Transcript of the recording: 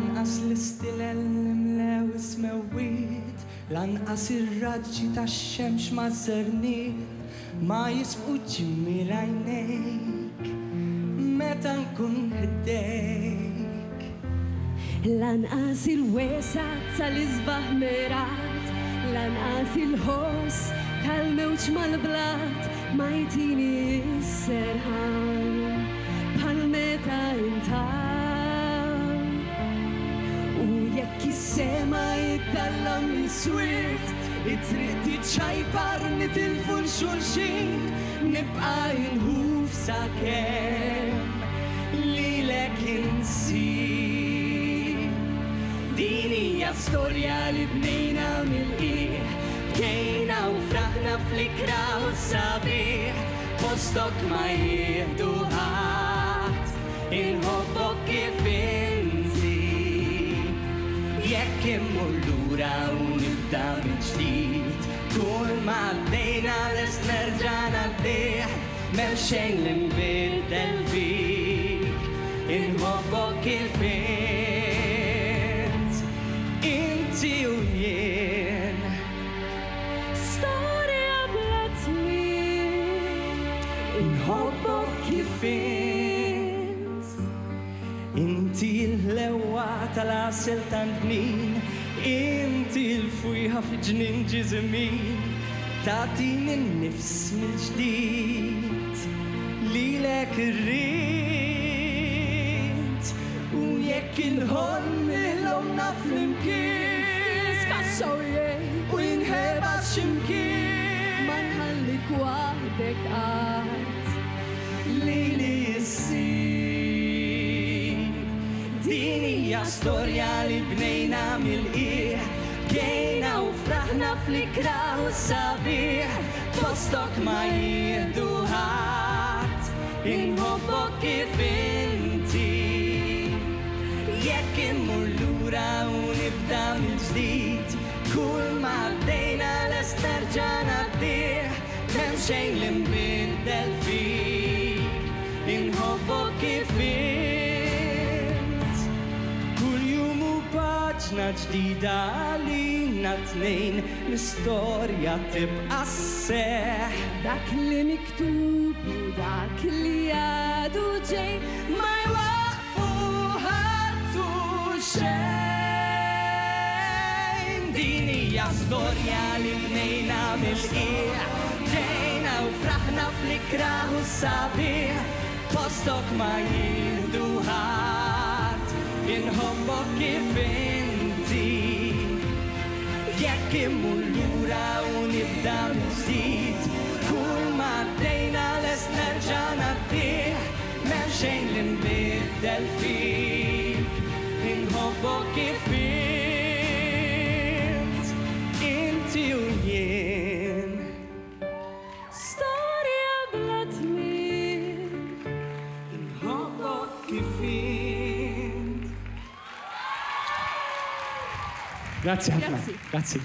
lanqas l-istilel nimlew ismewwiet, lanqas ir-raġġi tax-xemx maż-żerniet ma jisqu ġimmi l-għajnejk meta nkun ħdejk. Lanqas il-wesa tal-isbaħ mirat, lanqas il-ħoss tal-mewġ mal-blat ma jtini s-serħan bħal meta intaw. U jekk is-sema jiddallam l-swirt, it-triq tiċċajpar nitilfu l-xulxin, nibqa' inħuf sakemm lilek insir. Din hija storja li bnejna mill-qiegħ, bkejna u fraħna fl-ikra u s-sabiħ, postok ma jieħdu ħadd, inħobbok kif inti. Jekk immur lura u nibda minn ġdid, kull ma għaddejna lest nerġa' ngħaddih, m'hemm xejn li nbiddel fik, inħobbok kif inti u jien. Storja bla tmiem, Inħobbok kif inti l-lewwa tal-għasel tant min, inti l-fujħa f'ġnien ġiżmin, tagħtini n-nifs mill-ġdid lilek irrid. U jekk inħoll ilhomna flimkien, sfassaw jien u jinħeba x'imkien ma nħallik waħdek qatt. lili issir. Din hija storja li bnejna mill-qiegħ, bkejna u fraħna fl-ikra u s-sabiħ, postok ma jieħdu ħadd, inħobbok kif inti. Jekk immur lura u nibda mill-ġdid, kull ma għaddejna lest nerġa' ngħaddih, m'hemm xejn li nbiddel fik, inħobbok kif int. Kull jum hu paġna ġdida għalina tnejn, l-istorja tibqa' sseħħ. Dak li miktub u dak li għadu ġej ma jwaqfu ħadd u xejn. Din hija storja li bnejna mill-qiegħ, bdejna u fraħna fl-ikra u s-sabiħ, postok ma jieħdu ħadd, inħobbok kif inti. Jekk immur lura u nibda mill-ġdid, kull ma għaddejna lest nerġa' ngħaddih, m'hemm xejn li nbiddel fik, inħobbok kif inti u jien. storja bla tmiem. Inħobbok kif int. Grazie ħafna. Grazzi. Grazie.